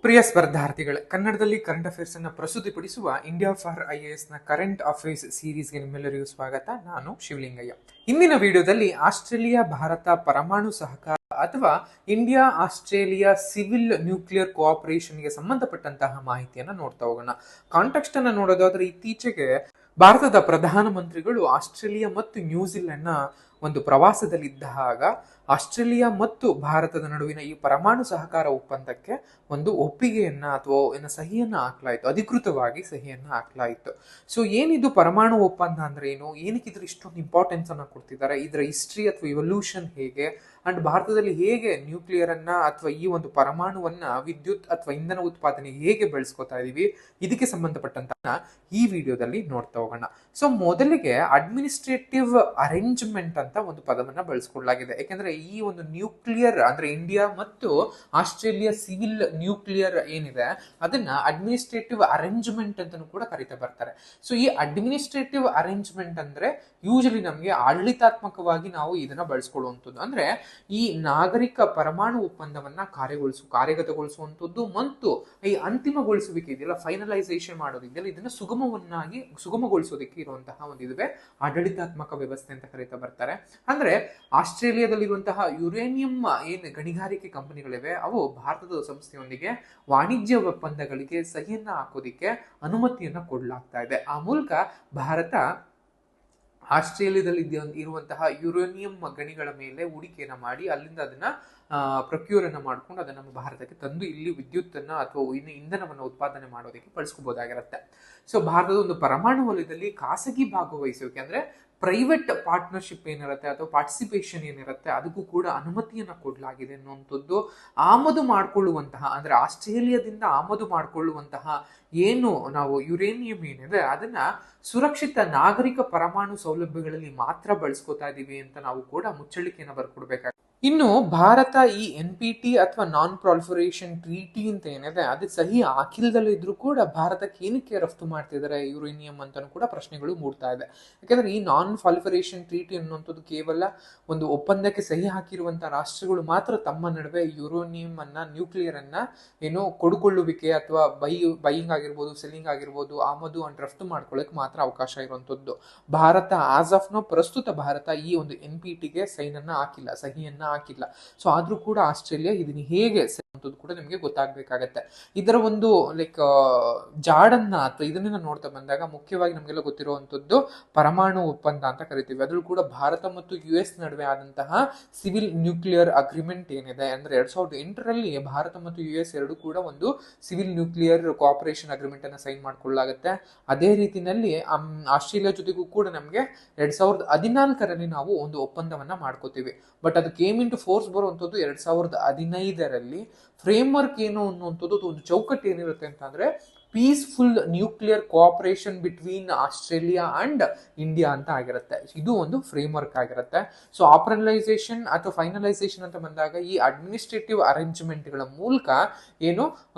ಪ್ರಿಯ ಸ್ಪರ್ಧಾರ್ಥಿಗಳೇ, ಕನ್ನಡದಲ್ಲಿ current affairs ಅನ್ನು ಪ್ರಸ್ತುತಿಪಡಿಸುವ India for IAS ನ ಕರೆಂಟ್ ಅಫೇರ್ಸ್ ಸೀರೀಸ್ಗೆ ನಿಮ್ಮೆಲ್ಲರಿಗೂ ಸ್ವಾಗತ. ನಾನು ಶಿವಲಿಂಗಯ್ಯ. ಇಂದಿನ ವಿಡಿಯೋದಲ್ಲಿ ಆಸ್ಟ್ರೇಲಿಯಾ ಭಾರತ ಪರಮಾಣು ಸಹಕಾರ ಅಥವಾ ಇಂಡಿಯಾ ಆಸ್ಟ್ರೇಲಿಯಾ ಸಿವಿಲ್ ನ್ಯೂಕ್ಲಿಯರ್ ಕೋಆಪರೇಷನ್ಗೆ ಸಂಬಂಧಪಟ್ಟಂತಹ ಮಾಹಿತಿಯನ್ನು ನೋಡ್ತಾ ಹೋಗೋಣ. ಕಾಂಟೆಕ್ಸ್ಟ್ ಅನ್ನು ನೋಡೋದಾದ್ರೆ, ಇತ್ತೀಚೆಗೆ ಭಾರತದ ಪ್ರಧಾನಮಂತ್ರಿಗಳು ಆಸ್ಟ್ರೇಲಿಯಾ ಮತ್ತು ನ್ಯೂಜಿಲೆಂಡ್ನ ಒಂದು ಪ್ರವಾಸದಲ್ಲಿದ್ದಾಗ ಆಸ್ಟ್ರೇಲಿಯಾ ಮತ್ತು ಭಾರತದ ನಡುವಿನ ಈ ಪರಮಾಣು ಸಹಕಾರ ಒಪ್ಪಂದಕ್ಕೆ ಒಂದು ಒಪ್ಪಿಗೆಯನ್ನ ಅಥವಾ ಸಹಿಯನ್ನ ಹಾಕ್ಲಾಯಿತು, ಅಧಿಕೃತವಾಗಿ ಸಹಿಯನ್ನ ಹಾಕ್ಲಾಯಿತು. ಸೊ ಏನಿದು ಪರಮಾಣು ಒಪ್ಪಂದ ಅಂದ್ರೆ ಏನು, ಏನಕ್ಕೆ ಇದ್ರ ಇಷ್ಟೊಂದು ಇಂಪಾರ್ಟೆನ್ಸ್ ಅನ್ನ ಕೊಡ್ತಿದ್ದಾರೆ, ಇದರ ಹಿಸ್ಟ್ರಿ ಅಥವಾ ಇವಲ್ಯೂಷನ್ ಹೇಗೆ, ಅಂಡ್ ಭಾರತದಲ್ಲಿ ಹೇಗೆ ನ್ಯೂಕ್ಲಿಯರ್ ಅನ್ನ ಅಥವಾ ಈ ಒಂದು ಪರಮಾಣುವನ್ನ ವಿದ್ಯುತ್ ಅಥವಾ ಇಂಧನ ಉತ್ಪಾದನೆ ಹೇಗೆ ಬೆಳೆಸ್ಕೊತಾ ಇದೀವಿ, ಇದಕ್ಕೆ ಸಂಬಂಧಪಟ್ಟಂತ ಈ ವಿಡಿಯೋದಲ್ಲಿ ನೋಡ್ತಾ ಹೋಗೋಣ. ಸೊ ಮೊದಲಿಗೆ ಅಡ್ಮಿನಿಸ್ಟ್ರೇಟಿವ್ ಅರೇಂಜ್ಮೆಂಟ್ ಅಂತ ಒಂದು ಪದವನ್ನ ಬಳಸ್ಕೊಳ್ಳಲಾಗಿದೆ. ಯಾಕೆಂದ್ರೆ ಈ ಒಂದು ನ್ಯೂಕ್ಲಿಯರ್ ಅಂದ್ರೆ ಇಂಡಿಯಾ ಮತ್ತು ಆಸ್ಟ್ರೇಲಿಯಾ ಸಿವಿಲ್ ನ್ಯೂಕ್ಲಿಯರ್ ಏನಿದೆ ಅದನ್ನ ಅಡ್ಮಿನಿಸ್ಟ್ರೇಟಿವ್ ಅರೇಂಜ್ಮೆಂಟ್ ಅಂತಾನೂ ಕೂಡ ಕರೀತಾ ಬರ್ತಾರೆ. ಸೊ ಈ ಅಡ್ಮಿನಿಸ್ಟ್ರೇಟಿವ್ ಅರೇಂಜ್ಮೆಂಟ್ ಅಂದ್ರೆ ಯೂಶಲಿ ನಮಗೆ ಆಡಳಿತಾತ್ಮಕವಾಗಿ ನಾವು ಇದನ್ನ ಬಳಸ್ಕೊಳ್ಳುವಂಥದ್ದು. ಅಂದ್ರೆ ಈ ನಾಗರಿಕ ಪರಮಾಣು ಒಪ್ಪಂದವನ್ನ ಕಾರ್ಯಗತಗೊಳಿಸುವಂಥದ್ದು ಮತ್ತು ಈ ಅಂತಿಮಗೊಳಿಸುವಿಕೆ ಇದೆಯಲ್ಲ, ಫೈನಲೈಸೇಷನ್ ಮಾಡೋದಿದೆಯಲ್ಲ, ಇದನ್ನ ಸುಗಮಗೊಳಿಸೋದಕ್ಕೆ ಇರುವಂತಹ ಒಂದು ಇದುವೆ ಆಡಳಿತಾತ್ಮಕ ವ್ಯವಸ್ಥೆ ಅಂತ ಕರೀತಾ ಬರ್ತಾರೆ. ಅಂದ್ರೆ ಆಸ್ಟ್ರೇಲಿಯಾದಲ್ಲಿರುವಂತಹ ಯುರೇನಿಯಂ ಏನು ಗಣಿಗಾರಿಕೆ ಕಂಪನಿಗಳಿವೆ ಅವು ಭಾರತದ ಸಂಸ್ಥೆಯೊಂದಿಗೆ ವಾಣಿಜ್ಯ ಒಪ್ಪಂದಗಳಿಗೆ ಸಹಿಯನ್ನ ಹಾಕೋದಿಕ್ಕೆ ಅನುಮತಿಯನ್ನ ಕೊಡಲಾಗ್ತಾ ಇದೆ. ಆ ಮೂಲಕ ಭಾರತ ಆಸ್ಟ್ರೇಲಿಯಾದಲ್ಲಿ ಇರುವಂತಹ ಯುರೇನಿಯಂ ಗಣಿಗಳ ಮೇಲೆ ಹೂಡಿಕೆಯನ್ನ ಮಾಡಿ ಅಲ್ಲಿಂದ ಅದನ್ನ ಪ್ರೊಕ್ಯೂರ್ ಅನ್ನ ಮಾಡ್ಕೊಂಡು ಅದನ್ನ ನಮ್ಮ ಭಾರತಕ್ಕೆ ತಂದು ಇಲ್ಲಿ ವಿದ್ಯುತ್ತನ್ನ ಅಥವಾ ಇಂಧನವನ್ನು ಉತ್ಪಾದನೆ ಮಾಡೋದಕ್ಕೆ ಬಳಸ್ಕೋಬಹುದಾಗಿರುತ್ತೆ. ಸೊ ಭಾರತದ ಒಂದು ಪರಮಾಣು ವಲಯದಲ್ಲಿ ಖಾಸಗಿ ಭಾಗವಹಿಸುವಿಕೆ ಅಂದ್ರೆ ಪ್ರೈವೇಟ್ ಪಾರ್ಟ್ನರ್ಶಿಪ್ ಏನಿರುತ್ತೆ ಅಥವಾ ಪಾರ್ಟಿಸಿಪೇಷನ್ ಏನಿರುತ್ತೆ ಅದಕ್ಕೂ ಕೂಡ ಅನುಮತಿಯನ್ನ ಕೊಡಲಾಗಿದೆ ಅನ್ನುವಂಥದ್ದು. ಆಮದು ಮಾಡಿಕೊಳ್ಳುವಂತಹ ಅಂದ್ರೆ ಆಸ್ಟ್ರೇಲಿಯಾದಿಂದ ಆಮದು ಮಾಡಿಕೊಳ್ಳುವಂತಹ ಏನು ನಾವು ಯುರೇನಿಯಂ ಏನಿದೆ ಅದನ್ನ ಸುರಕ್ಷಿತ ನಾಗರಿಕ ಪರಮಾಣು ಸೌಲಭ್ಯಗಳಲ್ಲಿ ಮಾತ್ರ ಬಳಸ್ಕೊತಾ ಇದೀವಿ ಅಂತ ನಾವು ಕೂಡ ಮುಚ್ಚಳಿಕೆಯನ್ನು ಬರ್ಕೊಡ್ಬೇಕಾಗುತ್ತೆ. ಇನ್ನು ಭಾರತ ಈ NPT ಅಥವಾ ನಾನ್ ಪ್ರಾಲಿಫರೇಷನ್ ಟ್ರೀಟಿ ಅಂತ ಏನಿದೆ ಅದಕ್ಕೆ ಸಹಿ ಹಾಕಿಲ್ದಲ್ಲೇ ಇದ್ರೂ ಕೂಡ ಭಾರತಕ್ಕೆ ಏನಕ್ಕೆ ರಫ್ತು ಮಾಡ್ತಿದ್ದಾರೆ ಯುರೇನಿಯಂ ಅಂತಾನು ಕೂಡ ಪ್ರಶ್ನೆಗಳು ಮೂಡ್ತಾ ಇದೆ. ಯಾಕಂದ್ರೆ ಈ ನಾನ್ ಪ್ರಾಲಿಫರೇಷನ್ ಟ್ರೀಟಿ ಅನ್ನುವಂಥದ್ದು ಕೇವಲ ಒಂದು ಒಪ್ಪಂದಕ್ಕೆ ಸಹಿ ಹಾಕಿರುವಂತಹ ರಾಷ್ಟ್ರಗಳು ಮಾತ್ರ ತಮ್ಮ ನಡುವೆ ಯುರೇನಿಯಂ ಅನ್ನ ನ್ಯೂಕ್ಲಿಯರ್ ಅನ್ನ ಏನೋ ಕೊಡುಕೊಳ್ಳುವಿಕೆ ಅಥವಾ ಬೈಯಿಂಗ್ ಆಗಿರ್ಬೋದು, ಸೆಲ್ಲಿಂಗ್ ಆಗಿರ್ಬೋದು, ಆಮದು ಅಂಡ್ ರಫ್ತು ಮಾಡ್ಕೊಳ್ಳೋಕೆ ಮಾತ್ರ ಅವಕಾಶ ಇರುವಂತದ್ದು. ಭಾರತ ಆಸ್ ಆಫ್ ನೋ ಪ್ರಸ್ತುತ ಭಾರತ ಈ ಒಂದು NPTಗೆ ಸಹಿಯನ್ನ ಹಾಕಿಲ್ಲ. ಸೊ ಆದ್ರೂ ಕೂಡ ಆಸ್ಟ್ರೇಲಿಯಾ ಇದನ್ನ ಹೇಗೆ ಕೂಡ ನಿಮಗೆ ಗೊತ್ತಾಗ್ಬೇಕಾಗತ್ತೆ. ಇದರ ಒಂದು ಜಾಡನ್ನ ಅಥವಾ ಇದನ್ನ ನೋಡ್ತಾ ಬಂದಾಗ ಮುಖ್ಯವಾಗಿ ನಮಗೆಲ್ಲ ಗೊತ್ತಿರುವಂತದ್ದು ಪರಮಾಣು ಒಪ್ಪಂದ ಅಂತ ಕರಿತೀವಿ. ಅದ್ರೂ ಕೂಡ ಭಾರತ ಮತ್ತು US ನಡುವೆ ಆದಂತಹ ಸಿವಿಲ್ ನ್ಯೂಕ್ಲಿಯರ್ ಅಗ್ರಿಮೆಂಟ್ ಏನಿದೆ ಅಂದ್ರೆ 2008ರಲ್ಲಿ ಭಾರತ ಮತ್ತು US ಎರಡು ಕೂಡ ಒಂದು ಸಿವಿಲ್ ನ್ಯೂಕ್ಲಿಯರ್ ಕೋಆಪರೇಷನ್ ಅಗ್ರಿಮೆಂಟ್ ಅನ್ನ ಸೈನ್ ಮಾಡ್ಕೊಳ್ಳಲಾಗುತ್ತೆ. ಅದೇ ರೀತಿನಲ್ಲಿ ಆಸ್ಟ್ರೇಲಿಯಾ ಜೊತೆಗೂ ಕೂಡ ನಮಗೆ 2014ರಲ್ಲಿ ನಾವು ಒಂದು ಒಪ್ಪಂದವನ್ನ ಮಾಡ್ಕೋತೀವಿ. ಬಟ್ ಅದು ಕೇಮ್ ಇಂಟು ಫೋರ್ಸ್ ಬರುವಂಥದ್ದು 2015ರಲ್ಲಿ. ಫ್ರೇಮ್ ವರ್ಕ್ ಏನು ಅನ್ನುವಂಥದ್ದು ಒಂದು ಚೌಕಟ್ಟು ಏನಿರುತ್ತೆ ಅಂತಂದ್ರೆ peaceful nuclear cooperation between Australia and India ಅಂತ ಆಗಿರುತ್ತೆ. ಇದು ಒಂದು ಫ್ರೇಮ್ ವರ್ಕ್ ಆಗಿರುತ್ತೆ. ಸೊ ಆಪರಲೈಸೇಷನ್ ಅಥವಾ ಫೈನಲೈಸೇಷನ್ ಅಂತ ಬಂದಾಗ ಈ ಅಡ್ಮಿನಿಸ್ಟ್ರೇಟಿವ್ ಅರೇಂಜ್ಮೆಂಟ್ಗಳ ಮೂಲಕ ಏನು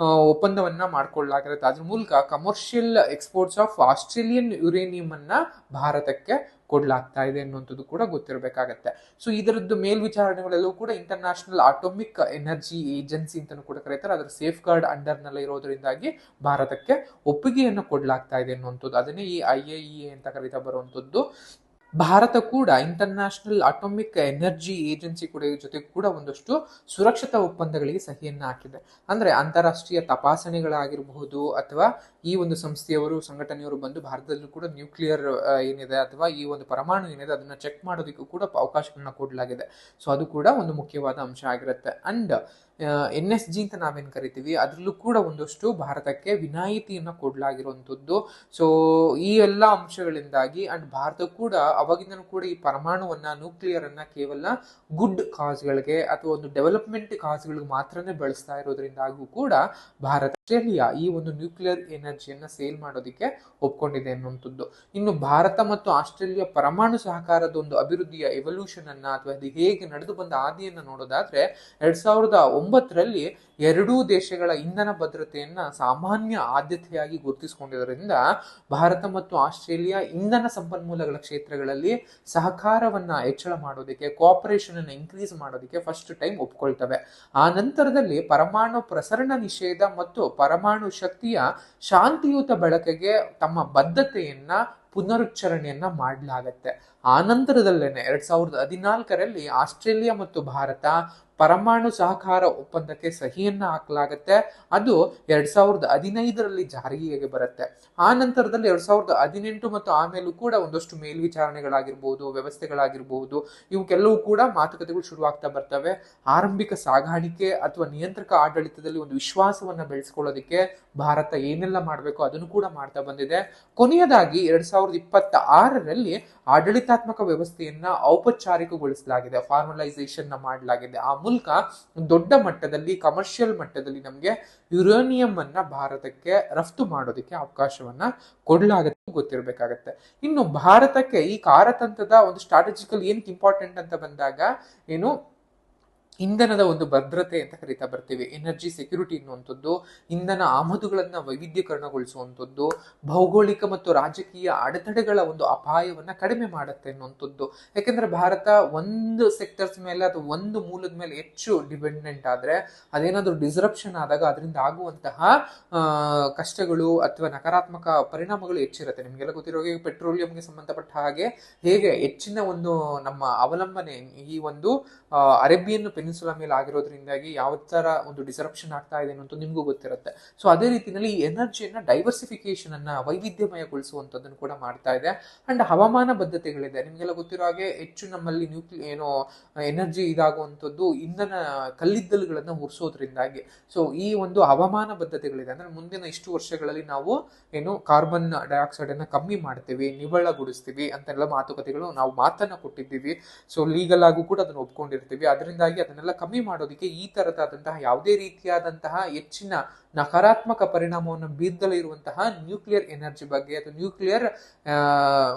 ಒಪ್ಪಂದವನ್ನ ಮಾಡ್ಕೊಳ್ಳಲಾಗಿರುತ್ತೆ. ಅದ್ರ ಮೂಲಕ commercial exports of Australian uranium ಅನ್ನ ಭಾರತಕ್ಕೆ ಕೊಡ್ಲಾಗ್ತಾ ಇದೆ ಅನ್ನುವಂಥದ್ದು ಕೂಡ ಗೊತ್ತಿರಬೇಕಾಗತ್ತೆ. ಸೊ ಇದರದ್ದು ಮೇಲ್ವಿಚಾರಣೆಗಳೆಲ್ಲವೂ ಕೂಡ ಇಂಟರ್ನ್ಯಾಷನಲ್ ಅಟೋಮಿಕ್ ಎನರ್ಜಿ ಏಜೆನ್ಸಿ ಅಂತಾನು ಕೂಡ ಕರೀತಾರೆ. ಅದರ ಸೇಫ್ ಗಾರ್ಡ್ ಅಂಡರ್ ನಲ್ಲಿ ಇರೋದ್ರಿಂದಾಗಿ ಭಾರತಕ್ಕೆ ಒಪ್ಪಿಗೆಯನ್ನು ಕೊಡ್ಲಾಗ್ತಾ ಇದೆ ಅನ್ನುವಂಥದ್ದು. ಅದನ್ನೇ ಈ IAEA ಅಂತ ಕರೀತಾ ಬರುವಂಥದ್ದು. ಭಾರತ ಕೂಡ ಇಂಟರ್ನ್ಯಾಷನಲ್ ಅಟೋಮಿಕ್ ಎನರ್ಜಿ ಏಜೆನ್ಸಿ ಕೂಡ ಜೊತೆ ಕೂಡ ಒಂದಷ್ಟು ಸುರಕ್ಷತಾ ಒಪ್ಪಂದಗಳಿಗೆ ಸಹಿಯನ್ನ ಹಾಕಿದೆ. ಅಂದ್ರೆ ಅಂತಾರಾಷ್ಟ್ರೀಯ ತಪಾಸಣೆಗಳಾಗಿರಬಹುದು ಅಥವಾ ಈ ಒಂದು ಸಂಘಟನೆಯವರು ಬಂದು ಭಾರತದಲ್ಲೂ ಕೂಡ ನ್ಯೂಕ್ಲಿಯರ್ ಏನಿದೆ ಅಥವಾ ಈ ಒಂದು ಪರಮಾಣು ಏನಿದೆ ಅದನ್ನ ಚೆಕ್ ಮಾಡೋದಕ್ಕೂ ಕೂಡ ಅವಕಾಶಗಳನ್ನ ಕೊಡಲಾಗಿದೆ. ಸೊ ಅದು ಕೂಡ ಒಂದು ಮುಖ್ಯವಾದ ಅಂಶ ಆಗಿರುತ್ತೆ. ಅಂಡ್ NSG ಅಂತ ನಾವೇನ್ ಕರಿತೀವಿ ಅದ್ರಲ್ಲೂ ಕೂಡ ಒಂದಷ್ಟು ಭಾರತಕ್ಕೆ ವಿನಾಯಿತಿಯನ್ನ ಕೊಡಲಾಗಿರುವಂತದ್ದು. ಸೊ ಈ ಎಲ್ಲಾ ಅಂಶಗಳಿಂದಾಗಿ ಅಂಡ್ ಭಾರತ ಕೂಡ ಅವಾಗಿಂದನೂ ಕೂಡ ಈ ಪರಮಾಣುವನ್ನ ನ್ಯೂಕ್ಲಿಯರ್ ಅನ್ನ ಕೇವಲ ಗುಡ್ ಕಾಸ್ಗಳಿಗೆ ಅಥವಾ ಒಂದು ಡೆವಲಪ್ಮೆಂಟ್ ಕಾಸ್ಗಳಿಗೆ ಮಾತ್ರನೇ ಬಳಸ್ತಾ ಇರೋದ್ರಿಂದಾಗೂ ಕೂಡ ಭಾರತ ಆಸ್ಟ್ರೇಲಿಯಾ ಈ ಒಂದು ನ್ಯೂಕ್ಲಿಯರ್ ಎನರ್ಜಿಯನ್ನ ಸೇಲ್ ಮಾಡೋದಕ್ಕೆ ಒಪ್ಕೊಂಡಿದೆ ಅನ್ನುವಂಥದ್ದು. ಇನ್ನು ಭಾರತ ಮತ್ತು ಆಸ್ಟ್ರೇಲಿಯಾ ಪರಮಾಣು ಸಹಕಾರದ ಒಂದು ಅಭಿವೃದ್ಧಿಯ ಎವಲ್ಯೂಷನ್ ಅನ್ನ ಅಥವಾ ಅದು ಹೇಗೆ ನಡೆದು ಬಂದ ಹಾದಿಯನ್ನ ನೋಡೋದಾದ್ರೆ 2009 2009ರಲ್ಲಿ ಎರಡೂ ದೇಶಗಳ ಇಂಧನ ಭದ್ರತೆಯನ್ನ ಸಾಮಾನ್ಯ ಆದ್ಯತೆಯಾಗಿ ಗುರುತಿಸಿಕೊಂಡಿದ್ದರಿಂದ ಭಾರತ ಮತ್ತು ಆಸ್ಟ್ರೇಲಿಯಾ ಇಂಧನ ಸಂಪನ್ಮೂಲಗಳ ಕ್ಷೇತ್ರಗಳಲ್ಲಿ ಸಹಕಾರವನ್ನ ಹೆಚ್ಚಳ ಮಾಡೋದಕ್ಕೆ, ಕೋಆಪರೇಷನ್ ಅನ್ನ ಇನ್ಕ್ರೀಸ್ ಮಾಡೋದಕ್ಕೆ ಫಸ್ಟ್ ಟೈಮ್ ಒಪ್ಕೊಳ್ತವೆ. ಆ ನಂತರದಲ್ಲಿ ಪರಮಾಣು ಪ್ರಸರಣ ನಿಷೇಧ ಮತ್ತು ಪರಮಾಣು ಶಕ್ತಿಯ ಶಾಂತಿಯುತ ಬಳಕೆಗೆ ತಮ್ಮ ಬದ್ಧತೆಯನ್ನ ಪುನರುಚ್ಚರಣೆಯನ್ನ ಮಾಡಲಾಗತ್ತೆ. ಆ ನಂತರದಲ್ಲೇನೆ 2014ರಲ್ಲಿ ಆಸ್ಟ್ರೇಲಿಯಾ ಮತ್ತು ಭಾರತ ಪರಮಾಣು ಸಹಕಾರ ಒಪ್ಪಂದಕ್ಕೆ ಸಹಿಯನ್ನ ಹಾಕಲಾಗತ್ತೆ. ಅದು 2015ರಲ್ಲಿ ಜಾರಿಗೆ ಬರುತ್ತೆ. ಆ ನಂತರದಲ್ಲಿ 2018 ಮತ್ತು ಆಮೇಲೂ ಕೂಡ ಒಂದಷ್ಟು ಮೇಲ್ವಿಚಾರಣೆಗಳಾಗಿರ್ಬಹುದು, ವ್ಯವಸ್ಥೆಗಳಾಗಿರ್ಬಹುದು, ಇವಕ್ಕೆಲ್ಲವೂ ಕೂಡ ಮಾತುಕತೆಗಳು ಶುರುವಾಗ್ತಾ ಬರ್ತವೆ. ಆರಂಭಿಕ ಸಾಗಾಣಿಕೆ ಅಥವಾ ನಿಯಂತ್ರಕ ಆಡಳಿತದಲ್ಲಿ ಒಂದು ವಿಶ್ವಾಸವನ್ನ ಬೆಳೆಸ್ಕೊಳ್ಳೋದಕ್ಕೆ ಭಾರತ ಏನೆಲ್ಲ ಮಾಡಬೇಕು ಅದನ್ನು ಕೂಡ ಮಾಡ್ತಾ ಬಂದಿದೆ. ಕೊನೆಯದಾಗಿ 2026ರಲ್ಲಿ ಆಡಳಿತಾತ್ಮಕ ವ್ಯವಸ್ಥೆಯನ್ನ ಔಪಚಾರಿಕಗೊಳಿಸಲಾಗಿದೆ, ಫಾರ್ಮಲೈಸೇಷನ್ ಮಾಡಲಾಗಿದೆ. ಆ ಮೂಲಕ ದೊಡ್ಡ ಮಟ್ಟದಲ್ಲಿ, ಕಮರ್ಷಿಯಲ್ ಮಟ್ಟದಲ್ಲಿ ನಮಗೆ ಯುರೇನಿಯಂ ಅನ್ನ ಭಾರತಕ್ಕೆ ರಫ್ತು ಮಾಡೋದಕ್ಕೆ ಅವಕಾಶವನ್ನ ಕೊಡ್ಲಾಗತ್ತೆ, ಗೊತ್ತಿರಬೇಕಾಗತ್ತೆ. ಇನ್ನು ಭಾರತಕ್ಕೆ ಈ ಕಾರ್ಯತಂತ್ರದ ಒಂದು ಸ್ಟ್ರಾಟಜಿಕಲ್ ಏನಕ್ಕೆ ಇಂಪಾರ್ಟೆಂಟ್ ಅಂತ ಬಂದಾಗ ಏನು ಇಂಧನದ ಒಂದು ಭದ್ರತೆ ಅಂತ ಕರಿತಾ ಬರ್ತೀವಿ. ಎನರ್ಜಿ ಸೆಕ್ಯೂರಿಟಿ ಅನ್ನುವಂಥದ್ದು, ಇಂಧನ ಆಮದುಗಳನ್ನ ವೈವಿಧ್ಯಕರಣಗೊಳಿಸುವಂಥದ್ದು, ಭೌಗೋಳಿಕ ಮತ್ತು ರಾಜಕೀಯ ಅಡೆತಡೆಗಳ ಒಂದು ಅಪಾಯವನ್ನ ಕಡಿಮೆ ಮಾಡುತ್ತೆ ಅನ್ನುವಂಥದ್ದು. ಯಾಕೆಂದ್ರೆ ಭಾರತ ಒಂದು ಸೆಕ್ಟರ್ಸ್ ಮೇಲೆ ಅಥವಾ ಒಂದು ಮೂಲದ ಮೇಲೆ ಹೆಚ್ಚು ಡಿಪೆಂಡೆಂಟ್ ಆದ್ರೆ, ಅದೇನಾದ್ರೂ ಡಿಸ್ರಪ್ಷನ್ ಆದಾಗ ಅದರಿಂದ ಆಗುವಂತಹ ಕಷ್ಟಗಳು ಅಥವಾ ನಕಾರಾತ್ಮಕ ಪರಿಣಾಮಗಳು ಹೆಚ್ಚಿರುತ್ತೆ. ನಿಮ್ಗೆಲ್ಲ ಗೊತ್ತಿರೋ ಪೆಟ್ರೋಲಿಯಂಗೆ ಸಂಬಂಧಪಟ್ಟ ಹಾಗೆ ಹೇಗೆ ಹೆಚ್ಚಿನ ಒಂದು ನಮ್ಮ ಅವಲಂಬನೆ ಈ ಒಂದು ಅರೇಬಿಯನ್ ಪೆನಿನ್ಸುಲಾ ಮೇಲೆ ಆಗಿರೋದ್ರಿಂದಾಗಿ ಯಾವ ತರ ಒಂದು ಡಿಸರಪ್ಷನ್ ಆಗ್ತಾ ಇದೆ ಅನ್ನೋದು ನಿಮ್ಗೂ ಗೊತ್ತಿರುತ್ತೆ. ಸೊ ಅದೇ ರೀತಿಯಲ್ಲಿ ಈ ಎನರ್ಜಿಯನ್ನ ಡೈವರ್ಸಿಫಿಕೇಶನ್ ಅನ್ನ ವೈವಿಧ್ಯಮಯಗೊಳಿಸುವಂತದನ್ನು ಕೂಡ ಮಾಡ್ತಾ ಇದೆ. ಅಂಡ್ ಹವಾಮಾನ ಬದ್ಧತೆಗಳಿದೆ. ನಿಮ್ಗೆಲ್ಲ ಗೊತ್ತಿರೋ ಹಾಗೆ ಹೆಚ್ಚು ನಮ್ಮಲ್ಲಿ ಎನರ್ಜಿ ಇದಾಗುವಂಥದ್ದು ಇಂಧನ ಕಲ್ಲಿದ್ದಲುಗಳನ್ನ ಉರಿಸೋದ್ರಿಂದಾಗಿ. ಸೊ ಈ ಒಂದು ಹವಾಮಾನ ಬದ್ಧತೆಗಳಿದೆ. ಅಂದ್ರೆ ಮುಂದಿನ ಇಷ್ಟು ವರ್ಷಗಳಲ್ಲಿ ನಾವು ಕಾರ್ಬನ್ ಡೈಆಕ್ಸೈಡ್ ಅನ್ನ ಕಮ್ಮಿ ಮಾಡ್ತೀವಿ, ನಿವ್ವಳಗೊಳಿಸ್ತೀವಿ ಅಂತೆಲ್ಲ ಮಾತುಕತೆಗಳು ನಾವು ಮಾತನ್ನ ಕೊಟ್ಟಿದ್ದೀವಿ. ಸೊ ಲೀಗಲ್ ಆಗು ಕೂಡ ಅದನ್ನು ಒಪ್ಕೊಂಡಿರ್ತೀವಿ. ಅದರಿಂದಾಗಿ ಅದನ್ನೆಲ್ಲ ಕಮ್ಮಿ ಮಾಡೋದಕ್ಕೆ ಈ ತರದಾದಂತಹ ಯಾವುದೇ ರೀತಿಯಾದಂತಹ ಹೆಚ್ಚಿನ ನಕಾರಾತ್ಮಕ ಪರಿಣಾಮವನ್ನು ಬೀರ್ದಲೇ ಇರುವಂತಹ ನ್ಯೂಕ್ಲಿಯರ್ ಎನರ್ಜಿ ಬಗ್ಗೆ ಅಥವಾ ನ್ಯೂಕ್ಲಿಯರ್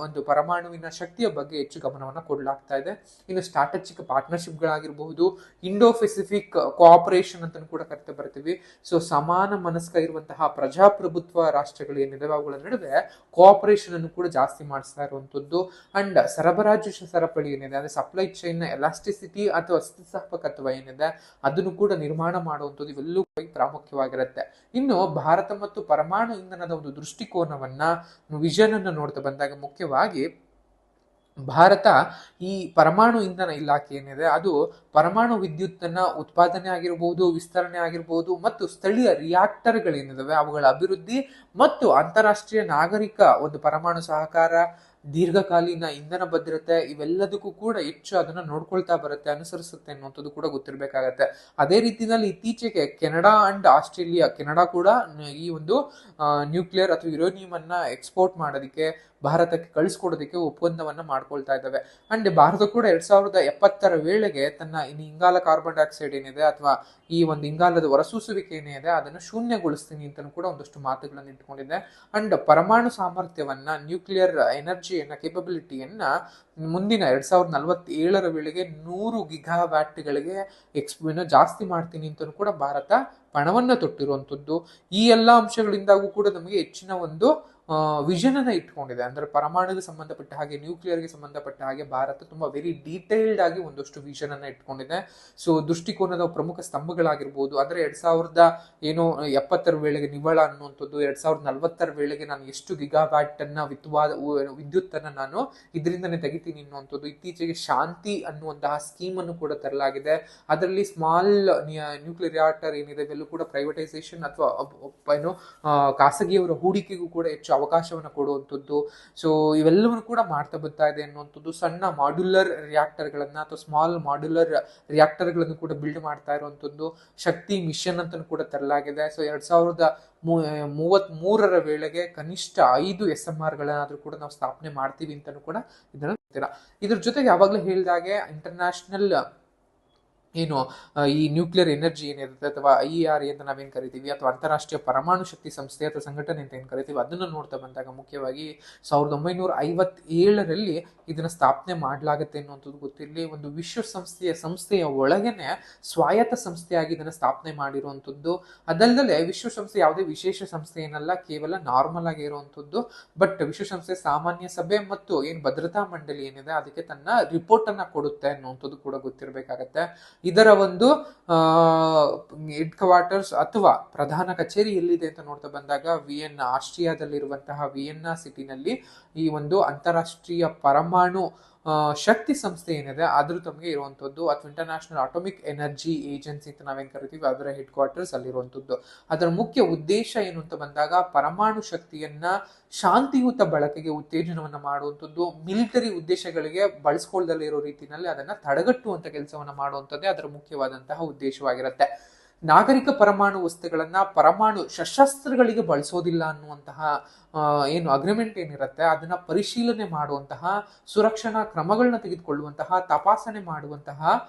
ಒಂದು ಪರಮಾಣುವಿನ ಶಕ್ತಿಯ ಬಗ್ಗೆ ಹೆಚ್ಚು ಗಮನವನ್ನು ಕೊಡಲಾಗ್ತಾ ಇದೆ. ಇನ್ನು ಸ್ಟ್ರಾಟಜಿಕ್ ಪಾರ್ಟ್ನರ್ಶಿಪ್ಗಳಾಗಿರಬಹುದು, ಇಂಡೋ ಪೆಸಿಫಿಕ್ ಕೋಆಪರೇಷನ್ ಅಂತ ಕೂಡ ಕರಿತಾ ಬರ್ತೀವಿ. ಸೊ ಸಮಾನ ಮನಸ್ಕ ಇರುವಂತಹ ಪ್ರಜಾಪ್ರಭುತ್ವ ರಾಷ್ಟ್ರಗಳು ಏನಿದೆ ಅವುಗಳ ನಡುವೆ ಕೋಆಪರೇಷನ್ ಅನ್ನು ಕೂಡ ಜಾಸ್ತಿ ಮಾಡಿಸ್ತಾ ಇರುವಂತದ್ದು. ಅಂಡ್ ಸರಬರಾಜು ಸರಪಳಿ ಏನಿದೆ ಅಂದ್ರೆ ಸಪ್ಲೈ ಚೈನ್ ಎಲಾಸ್ಟಿಸಿಟಿ ಅಥವಾ ಸ್ಥಿತಿಸ್ಥಾಪಕತ್ವ ಏನಿದೆ ಅದನ್ನು ಕೂಡ ನಿರ್ಮಾಣ ಮಾಡುವಂಥದ್ದು ಇವೆಲ್ಲವೂ ಪ್ರಾಮುಖ್ಯವಾಗಿರುತ್ತೆ. ಇನ್ನು ಭಾರತ ಮತ್ತು ಪರಮಾಣು ಇಂಧನದ ಒಂದು ದೃಷ್ಟಿಕೋನವನ್ನ, ವಿಷನ್ ಅನ್ನು ನೋಡ್ತಾ ಬಂದಾಗ ಮುಖ್ಯವಾಗಿ ಭಾರತ ಈ ಪರಮಾಣು ಇಂಧನ ಇಲಾಖೆ ಏನಿದೆ ಅದು ಪರಮಾಣು ವಿದ್ಯುತ್ತನ್ನ ಉತ್ಪಾದನೆ ಆಗಿರಬಹುದು, ವಿಸ್ತರಣೆ ಆಗಿರಬಹುದು ಮತ್ತು ಸ್ಥಳೀಯ ರಿಯಾಕ್ಟರ್ಗಳೇನಿದಾವೆ ಅವುಗಳ ಅಭಿವೃದ್ಧಿ ಮತ್ತು ಅಂತಾರಾಷ್ಟ್ರೀಯ ನಾಗರಿಕ ಒಂದು ಪರಮಾಣು ಸಹಕಾರ, ದೀರ್ಘಕಾಲೀನ ಇಂಧನ ಭದ್ರತೆ ಇವೆಲ್ಲದಕ್ಕೂ ಕೂಡ ಹೆಚ್ಚು ಅದನ್ನ ನೋಡ್ಕೊಳ್ತಾ ಬರುತ್ತೆ, ಅನುಸರಿಸುತ್ತೆ ಅನ್ನುವಂಥದ್ದು ಕೂಡ ಗೊತ್ತಿರಬೇಕಾಗತ್ತೆ. ಅದೇ ರೀತಿಯಲ್ಲಿ ಇತ್ತೀಚೆಗೆ ಕೆನಡಾ ಅಂಡ್ ಆಸ್ಟ್ರೇಲಿಯಾ, ಕೆನಡಾ ಕೂಡ ಈ ಒಂದು ನ್ಯೂಕ್ಲಿಯರ್ ಅಥವಾ ಯುರೇನಿಯಂ ಅನ್ನ ಎಕ್ಸ್ಪೋರ್ಟ್ ಮಾಡೋದಕ್ಕೆ ಭಾರತಕ್ಕೆ ಕಳಿಸ್ಕೊಡೋದಕ್ಕೆ ಒಪ್ಪಂದವನ್ನ ಮಾಡ್ಕೊಳ್ತಾ ಇದ್ದಾವೆ. ಅಂಡ್ ಭಾರತ ಕೂಡ 2070ರ ವೇಳೆಗೆ ತನ್ನ ಇಂಗಾಲ ಕಾರ್ಬನ್ ಡೈಆಕ್ಸೈಡ್ ಏನಿದೆ ಅಥವಾ ಈ ಒಂದು ಇಂಗಾಲದ ಹೊರಸೂಸುವಿಕೆ ಏನಿದೆ ಅದನ್ನು ಶೂನ್ಯಗೊಳಿಸ್ತೀನಿ ಅಂತ ಕೂಡ ಒಂದಷ್ಟು ಮಾತುಗಳನ್ನು ಇಟ್ಕೊಂಡಿದೆ. ಅಂಡ್ ಪರಮಾಣು ಸಾಮರ್ಥ್ಯವನ್ನ, ನ್ಯೂಕ್ಲಿಯರ್ ಎನರ್ಜಿಯನ್ನ, ಕೇಪಬಿಲಿಟಿಯನ್ನ ಮುಂದಿನ 2047ರ ವೇಳೆಗೆ 100 ಗಿಗಾವ್ಯಾಟ್ಗಳಿಗೆ ಜಾಸ್ತಿ ಮಾಡ್ತೀನಿ ಅಂತ ಕೂಡ ಭಾರತ ಪಣವನ್ನ ತೊಟ್ಟಿರುವಂತದ್ದು. ಈ ಎಲ್ಲಾ ಅಂಶಗಳಿಂದಾಗೂ ಕೂಡ ನಮಗೆ ಹೆಚ್ಚಿನ ಒಂದು ವಿಷನ್ ಅನ್ನ ಇಟ್ಕೊಂಡಿದೆ. ಅಂದ್ರೆ ಪರಮಾಣುಗೆ ಸಂಬಂಧಪಟ್ಟ ಹಾಗೆ, ನ್ಯೂಕ್ಲಿಯರ್ಗೆ ಸಂಬಂಧಪಟ್ಟ ಹಾಗೆ ಭಾರತ ತುಂಬಾ ವೆರಿ ಡೀಟೇಲ್ಡ್ ಆಗಿ ಒಂದಷ್ಟು ವಿಷನ್ ಅನ್ನ ಇಟ್ಕೊಂಡಿದೆ. ಸೊ ದೃಷ್ಟಿಕೋನದ ಪ್ರಮುಖ ಸ್ತಂಭಗಳಾಗಿರ್ಬೋದು, ಅಂದ್ರೆ 2070ರ ವೇಳೆಗೆ ನಿವ್ವಳ ಅನ್ನುವಂಥದ್ದು, 2040ರ ವೇಳೆಗೆ ನಾನು ಎಷ್ಟು ಗಿಗಾವ್ಯಾಟ್ ಅನ್ನ ವಿದ್ಯುತ್ ಅನ್ನ ನಾನು ಇದರಿಂದನೇ ತೆಗಿತೀನಿ ಅನ್ನುವಂಥದ್ದು. ಇತ್ತೀಚೆಗೆ ಶಾಂತಿ ಅನ್ನುವಂತಹ ಸ್ಕೀಮ್ ಅನ್ನು ಕೂಡ ತರಲಾಗಿದೆ. ಅದರಲ್ಲಿ ಸ್ಮಾಲ್ ನ್ಯೂಕ್ಲಿಯರ್ ರಿಯಾಕ್ಟರ್ ಏನಿದೆ ಇವೆಲ್ಲೂ ಕೂಡ ಪ್ರೈವೇಟೈಸೇಷನ್ ಅಥವಾ ಖಾಸಗಿಯವರ ಹೂಡಿಕೆಗೂ ಕೂಡ ಹೆಚ್ಚು ಅವಕಾಶವನ್ನು ಕೊಡುವಂಥದ್ದು. ಸೊ ಇವೆಲ್ಲವನ್ನು ಕೂಡ ಮಾಡ್ತಾ ಬರ್ತಾ ಇದೆ ಅನ್ನುವಂಥದ್ದು. ಸಣ್ಣ ಮಾಡ್ಯುಲರ್ ರಿಯಾಕ್ಟರ್ಗಳನ್ನ ಅಥವಾ ಸ್ಮಾಲ್ ಮಾಡ್ಯುಲರ್ ರಿಯಾಕ್ಟರ್ಗಳನ್ನು ಕೂಡ ಬಿಲ್ಡ್ ಮಾಡ್ತಾ ಇರುವಂಥದ್ದು. ಶಕ್ತಿ ಮಿಷನ್ ಅಂತ ಕೂಡ ತರಲಾಗಿದೆ. ಸೊ 2033ರ ವೇಳೆಗೆ ಕನಿಷ್ಠ 5 SMR ಗಳನ್ನಾದ್ರೂ ಕೂಡ ನಾವು ಸ್ಥಾಪನೆ ಮಾಡ್ತೀವಿ ಅಂತಾನು ಕೂಡ ಇದನ್ನ ಇದ್ರ ಜೊತೆಗೆ ಯಾವಾಗ್ಲೂ ಹೇಳಿದಾಗೆ ಇಂಟರ್ನ್ಯಾಷನಲ್ ಏನು ಈ ನ್ಯೂಕ್ಲಿಯರ್ ಎನರ್ಜಿ ಏನಿರುತ್ತೆ ಅಥವಾ IER ಅಂತ ನಾವೇನು ಕರಿತೀವಿ, ಅಥವಾ ಅಂತಾರಾಷ್ಟ್ರೀಯ ಪರಮಾಣು ಶಕ್ತಿ ಸಂಸ್ಥೆ ಅಥವಾ ಸಂಘಟನೆ ಅಂತ ಏನು ಕರಿತೀವಿ, ಅದನ್ನು ನೋಡ್ತಾ ಬಂದಾಗ ಮುಖ್ಯವಾಗಿ 1957ರಲ್ಲಿ ಇದನ್ನ ಸ್ಥಾಪನೆ ಮಾಡಲಾಗುತ್ತೆ ಅನ್ನುವಂಥದ್ದು ಗೊತ್ತಿರಲಿ. ಒಂದು ಸಂಸ್ಥೆಯ ಒಳಗೇನೆ ಸ್ವಾಯತ್ತ ಸಂಸ್ಥೆಯಾಗಿ ಇದನ್ನ ಸ್ಥಾಪನೆ ಮಾಡಿರುವಂಥದ್ದು. ಅದಲ್ಲದೆ ವಿಶ್ವಸಂಸ್ಥೆ ಯಾವುದೇ ವಿಶೇಷ ಸಂಸ್ಥೆ ಏನಲ್ಲ, ಕೇವಲ ನಾರ್ಮಲ್ ಆಗಿ ಇರುವಂಥದ್ದು. ಬಟ್ ವಿಶ್ವಸಂಸ್ಥೆ ಸಾಮಾನ್ಯ ಸಭೆ ಮತ್ತು ಏನು ಭದ್ರತಾ ಮಂಡಳಿ ಏನಿದೆ ಅದಕ್ಕೆ ತನ್ನ ರಿಪೋರ್ಟ್ ಅನ್ನ ಕೊಡುತ್ತೆ ಅನ್ನುವಂಥದ್ದು ಕೂಡ ಗೊತ್ತಿರಬೇಕಾಗತ್ತೆ. ಇದರ ಒಂದು ಹೆಡ್ ಕ್ವಾರ್ಟರ್ಸ್ ಅಥವಾ ಪ್ರಧಾನ ಕಚೇರಿ ಎಲ್ಲಿದೆ ಅಂತ ನೋಡ್ತಾ ಬಂದಾಗ ಆಸ್ಟ್ರಿಯಾದಲ್ಲಿರುವಂತಹ ವಿಯೆನ್ನಾ ಸಿಟಿನಲ್ಲಿ ಈ ಒಂದು ಅಂತಾರಾಷ್ಟ್ರೀಯ ಪರಮಾಣು ಶಕ್ತಿ ಸಂಸ್ಥೆ ಏನಿದೆ ಅದ್ರ ತಮಗೆ ಇರುವಂತದ್ದು, ಅಥವಾ ಇಂಟರ್ನ್ಯಾಷನಲ್ ಅಟೋಮಿಕ್ ಎನರ್ಜಿ ಏಜೆನ್ಸಿ ಅಂತ ನಾವೇನ್ ಕರಿತೀವಿ ಅದರ ಹೆಡ್ ಕ್ವಾರ್ಟರ್ಸ್ ಅಲ್ಲಿರುವಂತದ್ದು. ಅದರ ಮುಖ್ಯ ಉದ್ದೇಶ ಏನು ಅಂತ ಬಂದಾಗ ಪರಮಾಣು ಶಕ್ತಿಯನ್ನ ಶಾಂತಿಯುತ ಬಳಕೆಗೆ ಉತ್ತೇಜನವನ್ನ ಮಾಡುವಂಥದ್ದು, ಮಿಲಿಟರಿ ಉದ್ದೇಶಗಳಿಗೆ ಬಳಸ್ಕೊಳ್ದಲ್ಲೇ ಇರೋ ರೀತಿಯಲ್ಲಿ ಅದನ್ನ ತಡೆಗಟ್ಟುವಂತ ಕೆಲಸವನ್ನ ಮಾಡುವಂಥದ್ದೇ ಅದರ ಮುಖ್ಯವಾದಂತಹ ಉದ್ದೇಶವಾಗಿರುತ್ತೆ. ನಾಗರಿಕ ಪರಮಾಣು ವಸ್ತುಗಳನ್ನ ಪರಮಾಣು ಶಸ್ತ್ರಾಸ್ತ್ರಗಳಿಗೆ ಬಳಸೋದಿಲ್ಲ ಅನ್ನುವಂತಹ ಏನು ಅಗ್ರಿಮೆಂಟ್ ಏನಿರುತ್ತೆ ಅದನ್ನ ಪರಿಶೀಲನೆ ಮಾಡುವಂತಹ, ಸುರಕ್ಷಣಾ ಕ್ರಮಗಳನ್ನ ತೆಗೆದುಕೊಳ್ಳುವಂತಹ, ತಪಾಸಣೆ ಮಾಡುವಂತಹ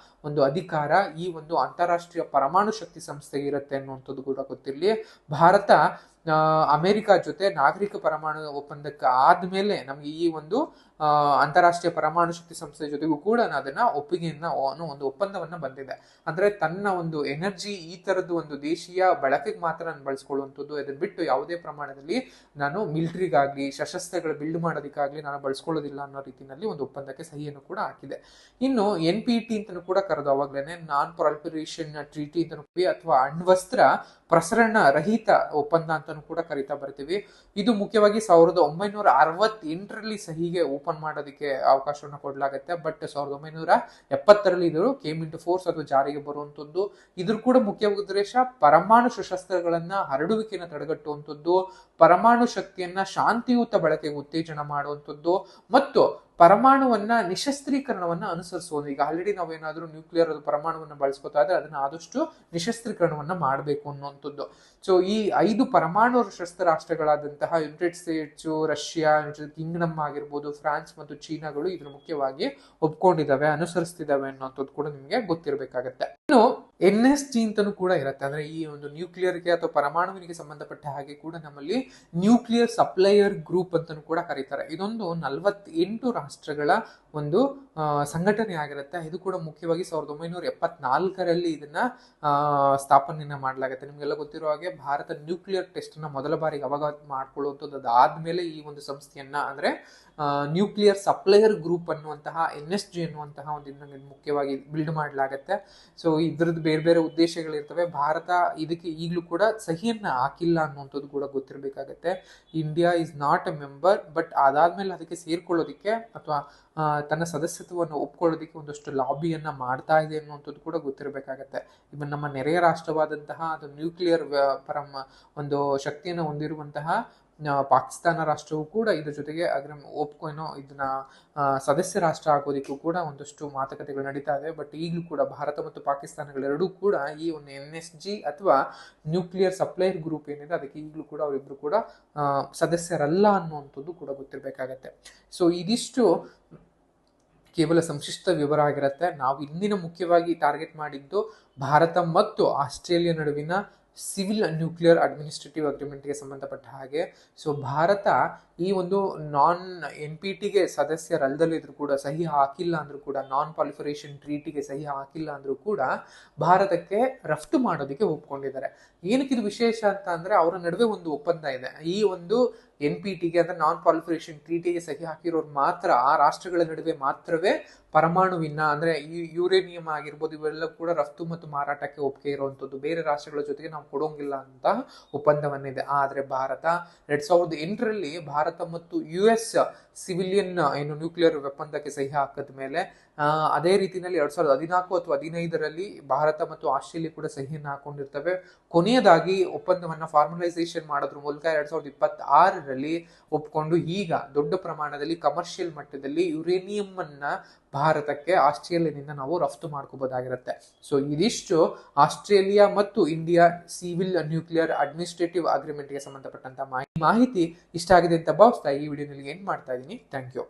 ಒಂದು ಅಧಿಕಾರ ಈ ಒಂದು ಅಂತಾರಾಷ್ಟ್ರೀಯ ಪರಮಾಣು ಶಕ್ತಿ ಸಂಸ್ಥೆಗೆ ಇರುತ್ತೆ ಅನ್ನುವಂಥದ್ದು ಕೂಡ ಗೊತ್ತಿರಲಿ. ಭಾರತ ಅಮೆರಿಕ ಜೊತೆ ನಾಗರಿಕ ಪರಮಾಣು ಒಪ್ಪಂದಕ್ಕೆ ಆದ್ಮೇಲೆ ನಮ್ಗೆ ಈ ಒಂದು ಅಂತಾರಾಷ್ಟ್ರೀಯ ಪರಮಾಣು ಶಕ್ತಿ ಸಂಸ್ಥೆ ಜೊತೆಗೂ ಕೂಡ ಅದನ್ನ ಒಪ್ಪಿಗೆಯನ್ನ ಒಂದು ಒಪ್ಪಂದವನ್ನ ಬಂದಿದೆ. ಅಂದ್ರೆ ತನ್ನ ಒಂದು ಎನರ್ಜಿ ಈ ತರದ್ದು ಒಂದು ದೇಶೀಯ ಬಳಕೆಗೆ ಮಾತ್ರ ನಾನು ಬಳಸ್ಕೊಳ್ಳುವಂಥದ್ದು, ಅದನ್ನ ಬಿಟ್ಟು ಯಾವುದೇ ಪ್ರಮಾಣದಲ್ಲಿ ನಾನು ಮಿಲಿಟರಿಗಾಗ್ಲಿ ಸಶಸ್ತ್ರಗಳು ಬಿಲ್ಡ್ ಮಾಡೋದಕ್ಕಾಗ್ಲಿ ನಾನು ಬಳಸ್ಕೊಳ್ಳೋದಿಲ್ಲ ಅನ್ನೋ ರೀತಿಯಲ್ಲಿ ಒಂದು ಒಪ್ಪಂದಕ್ಕೆ ಸಹಿಯನ್ನು ಕೂಡ ಹಾಕಿದೆ. ಇನ್ನು NPT ಅಂತಲೂ ಕೂಡ ಕರೆದು, ಅವಾಗ್ಲೇನೆ ನಾನ್ ಪ್ರಾಲಿಫರೇಷನ್ ಟ್ರೀಟಿ ಅಂತಲೂ ಅಥವಾ ಅಣ್ವಸ್ತ್ರ ಪ್ರಸರಣ ರಹಿತ ಒಪ್ಪಂದ ಅಂತಾನು ಕೂಡ ಕರಿತಾ ಬರ್ತೀವಿ. ಇದು ಮುಖ್ಯವಾಗಿ 1968ರಲ್ಲಿ ಸಹಿಗೆ ಓಪನ್ ಮಾಡೋದಕ್ಕೆ ಅವಕಾಶವನ್ನು ಕೊಡಲಾಗುತ್ತೆ. ಬಟ್ 1970ರಲ್ಲಿ ಇದು ಕೇಮ್ ಇಂಟು ಫೋರ್ಸ್ ಅಥವಾ ಜಾರಿಗೆ ಬರುವಂತದ್ದು. ಇದ್ರ ಕೂಡ ಮುಖ್ಯ ಉದ್ದೇಶ ಪರಮಾಣು ಶಸ್ತ್ರಾಸ್ತ್ರಗಳನ್ನ ಹರಡುವಿಕೆಯನ್ನು ತಡೆಗಟ್ಟುವಂಥದ್ದು, ಪರಮಾಣು ಶಕ್ತಿಯನ್ನ ಶಾಂತಿಯುತ ಬಳಕೆಗೆ ಉತ್ತೇಜನ ಮಾಡುವಂಥದ್ದು ಮತ್ತು ಪರಮಾಣುವನ್ನ ನಿಶಸ್ತ್ರೀಕರಣವನ್ನ ಅನುಸರಿಸುವುದು. ಈಗ ಆಲ್ರೆಡಿ ನಾವೇನಾದ್ರೂ ನ್ಯೂಕ್ಲಿಯರ್ ಪರಮಾಣುವನ್ನ ಬಳಸ್ಕೊತಾ ಇದ್ರೆ ಅದನ್ನ ಆದಷ್ಟು ನಿಶಸ್ತ್ರೀಕರಣವನ್ನ ಮಾಡಬೇಕು ಅನ್ನುವಂಥದ್ದು. ಸೊ ಈ 5 ಪರಮಾಣು ಶಸ್ತ್ರ ರಾಷ್ಟ್ರಗಳಾದಂತಹ United States, Russia, United Kingdom ಆಗಿರ್ಬೋದು, ಫ್ರಾನ್ಸ್ ಮತ್ತು ಚೀನಾಗಳು ಇದನ್ನು ಮುಖ್ಯವಾಗಿ ಒಪ್ಕೊಂಡಿದ್ದಾವೆ, ಅನುಸರಿಸ್ತಿದ್ದಾವೆ ಅನ್ನೋಂಥದ್ದು ಕೂಡ ನಿಮ್ಗೆ ಗೊತ್ತಿರಬೇಕಾಗತ್ತೆ. ಇನ್ನು NSG ಅಂತನೂ ಕೂಡ ಇರುತ್ತೆ. ಅಂದ್ರೆ ಈ ಒಂದು ನ್ಯೂಕ್ಲಿಯರ್ಗೆ ಅಥವಾ ಪರಮಾಣುವಿಗೆ ಸಂಬಂಧಪಟ್ಟ ಹಾಗೆ ಕೂಡ ನಮ್ಮಲ್ಲಿ ನ್ಯೂಕ್ಲಿಯರ್ ಸಪ್ಲೈಯರ್ ಗ್ರೂಪ್ ಅಂತಾನೂ ಕೂಡ ಕರೀತಾರೆ. ಇದೊಂದು 48 ರಾಷ್ಟ್ರಗಳ ಒಂದು ಸಂಘಟನೆ ಆಗಿರುತ್ತೆ. ಇದು ಕೂಡ ಮುಖ್ಯವಾಗಿ 1974ರಲ್ಲಿ ಇದನ್ನ ಸ್ಥಾಪನೆಯನ್ನ ಮಾಡಲಾಗುತ್ತೆ. ನಿಮ್ಗೆಲ್ಲ ಗೊತ್ತಿರೋ ಹಾಗೆ ಭಾರತ ನ್ಯೂಕ್ಲಿಯರ್ ಟೆಸ್ಟ್ ನ ಮೊದಲ ಬಾರಿಗೆ ಅವಾಗ ಮಾಡ್ಕೊಳ್ಳುವಂಥದ್ದು. ಅದಾದ್ಮೇಲೆ ಈ ಒಂದು ಸಂಸ್ಥೆಯನ್ನ ಅಂದ್ರೆ ನ್ಯೂಕ್ಲಿಯರ್ ಸಪ್ಲೈಯರ್ ಗ್ರೂಪ್ ಅನ್ನುವಂತಹ NSG ಅನ್ನುವಂತಹ ಒಂದು ಮುಖ್ಯವಾಗಿ ಬಿಲ್ಡ್ ಮಾಡಲಾಗತ್ತೆ. ಸೊ ಇದ್ರದ್ದು ಬೇರೆ ಬೇರೆ ಉದ್ದೇಶಗಳಿರ್ತವೆ. ಭಾರತ ಇದಕ್ಕೆ ಈಗಲೂ ಕೂಡ ಸಹಿಯನ್ನ ಹಾಕಿಲ್ಲ ಅನ್ನುವಂಥದ್ದು ಕೂಡ ಗೊತ್ತಿರಬೇಕಾಗತ್ತೆ. India is not a member, but ಅದಾದ್ಮೇಲೆ ಅದಕ್ಕೆ ಸೇರ್ಕೊಳ್ಳೋದಿಕ್ಕೆ ಅಥವಾ ತನ್ನ ಸದಸ್ಯತ್ವವನ್ನು ಒಪ್ಕೊಳ್ಳೋದಿಕ್ಕೆ ಒಂದಷ್ಟು ಲಾಬಿಯನ್ನ ಮಾಡ್ತಾ ಇದೆ ಅನ್ನುವಂಥದ್ದು ಕೂಡ ಗೊತ್ತಿರಬೇಕಾಗತ್ತೆ. ಇವನ್ ನಮ್ಮ ನೆರೆಯ ರಾಷ್ಟ್ರವಾದಂತಹ ಅದು ನ್ಯೂಕ್ಲಿಯರ್ ಒಂದು ಶಕ್ತಿಯನ್ನು ಹೊಂದಿರುವಂತಹ ಪಾಕಿಸ್ತಾನ ರಾಷ್ಟ್ರವು ಕೂಡ ಇದ್ರ ಜೊತೆಗೆ ಇದನ್ನ ಸದಸ್ಯ ರಾಷ್ಟ್ರ ಆಗೋದಿಕ್ಕೂ ಕೂಡ ಒಂದಷ್ಟು ಮಾತುಕತೆಗಳು ನಡೀತಾ ಇದೆ. ಬಟ್ ಈಗಲೂ ಕೂಡ ಭಾರತ ಮತ್ತು ಪಾಕಿಸ್ತಾನಗಳೆರಡೂ ಕೂಡ ಈ ಒಂದು NSG ಅಥವಾ ನ್ಯೂಕ್ಲಿಯರ್ ಸಪ್ಲೈಯರ್ ಗ್ರೂಪ್ ಏನಿದೆ ಅದಕ್ಕೆ ಈಗಲೂ ಕೂಡ ಅವರಿಬ್ರು ಕೂಡ ಸದಸ್ಯರಲ್ಲ ಅನ್ನುವಂಥದ್ದು ಕೂಡ ಗೊತ್ತಿರಬೇಕಾಗತ್ತೆ. ಸೊ ಇದಿಷ್ಟು ಕೇವಲ ಸಂಕ್ಷಿಪ್ತ ವಿವರ ಆಗಿರುತ್ತೆ. ನಾವು ಇಂದಿನ ಮುಖ್ಯವಾಗಿ ಟಾರ್ಗೆಟ್ ಮಾಡಿದ್ದು ಭಾರತ ಮತ್ತು ಆಸ್ಟ್ರೇಲಿಯಾ ನಡುವಿನ ಸಿವಿಲ್ ನ್ಯೂಕ್ಲಿಯರ್ ಅಡ್ಮಿನಿಸ್ಟ್ರೇಟಿವ್ ಅಗ್ರಿಮೆಂಟ್ಗೆ ಸಂಬಂಧಪಟ್ಟ ಹಾಗೆ. ಸೊ ಭಾರತ ಈ ಒಂದು NPTಗೆ ಸದಸ್ಯರಲ್ಲದಲ್ಲಿದ್ರು ಕೂಡ, ಸಹಿ ಹಾಕಿಲ್ಲ ಅಂದ್ರೂ ಕೂಡ, ನಾನ್ ಪ್ರಾಲಿಫರೇಷನ್ ಟ್ರೀಟಿಗೆ ಸಹಿ ಹಾಕಿಲ್ಲ ಅಂದ್ರೂ ಕೂಡ ಭಾರತಕ್ಕೆ ರಫ್ತು ಮಾಡೋದಕ್ಕೆ ಒಪ್ಕೊಂಡಿದ್ದಾರೆ. ಏನಕ್ಕೆ ಇದು ವಿಶೇಷ ಅಂತ ಅಂದ್ರೆ ಅವರ ನಡುವೆ ಒಂದು ಒಪ್ಪಂದ ಇದೆ. ಈ ಒಂದು NPTಗೆ ಅಂದ್ರೆ ನಾನ್ ಪ್ರಾಲಿಫರೇಷನ್ ಟ್ರೀಟಿಗೆ ಸಹಿ ಹಾಕಿರೋರು ಮಾತ್ರ, ಆ ರಾಷ್ಟ್ರಗಳ ನಡುವೆ ಮಾತ್ರವೇ ಪರಮಾಣುವಿನ ಅಂದ್ರೆ ಈ ಯುರೇನಿಯಂ ಆಗಿರ್ಬೋದು ಇವೆಲ್ಲ ಕೂಡ ರಫ್ತು ಮತ್ತು ಮಾರಾಟಕ್ಕೆ ಒಪ್ಪಿಗೆ ಇರುವಂತದ್ದು. ಬೇರೆ ರಾಷ್ಟ್ರಗಳ ಜೊತೆಗೆ ನಾವು ಕೊಡೋಂಗಿಲ್ಲ ಅಂತ ಒಪ್ಪಂದವನ್ನಿದೆ. ಆದ್ರೆ ಭಾರತ 2008ರಲ್ಲಿ ಭಾರತ ಮತ್ತು US ಸಿವಿಲಿಯನ್ ಏನು ನ್ಯೂಕ್ಲಿಯರ್ ಒಪ್ಪಂದಕ್ಕೆ ಸಹಿ ಹಾಕದ ಮೇಲೆ ಅದೇ ರೀತಿಯಲ್ಲಿ 2014 ಅಥವಾ 2015ರಲ್ಲಿ ಭಾರತ ಮತ್ತು ಆಸ್ಟ್ರೇಲಿಯಾ ಕೂಡ ಸಹಿಯನ್ನು ಹಾಕೊಂಡಿರ್ತವೆ. ಕೊನೆಯದಾಗಿ ಒಪ್ಪಂದವನ್ನ ಫಾರ್ಮಲೈಸೇಷನ್ ಮಾಡೋದ್ರ ಮೂಲಕ 2026ರಲ್ಲಿ ಒಪ್ಕೊಂಡು ಈಗ ದೊಡ್ಡ ಪ್ರಮಾಣದಲ್ಲಿ ಕಮರ್ಷಿಯಲ್ ಮಟ್ಟದಲ್ಲಿ ಯುರೇನಿಯಂ ಅನ್ನ ಭಾರತಕ್ಕೆ ಆಸ್ಟ್ರೇಲಿಯಾದಿಂದ ನಾವು ರಫ್ತು ಮಾಡ್ಕೋಬಹುದಾಗಿರುತ್ತೆ. ಸೊ ಇದಿಷ್ಟು ಆಸ್ಟ್ರೇಲಿಯಾ ಮತ್ತು ಇಂಡಿಯಾ ಸಿವಿಲ್ ನ್ಯೂಕ್ಲಿಯರ್ ಅಡ್ಮಿನಿಸ್ಟ್ರೇಟಿವ್ ಅಗ್ರಿಮೆಂಟ್ಗೆ ಸಂಬಂಧಪಟ್ಟಂತ ಮಾಹಿತಿ ಇಷ್ಟ ಆಗಿದೆ ಅಂತ ಭಾವಿಸ್ತಾ ಈ ವಿಡಿಯೋನಲ್ಲಿ ಎಂಡ್ ಮಾಡ್ತಾ ಇದ್ದೀನಿ. Thank you.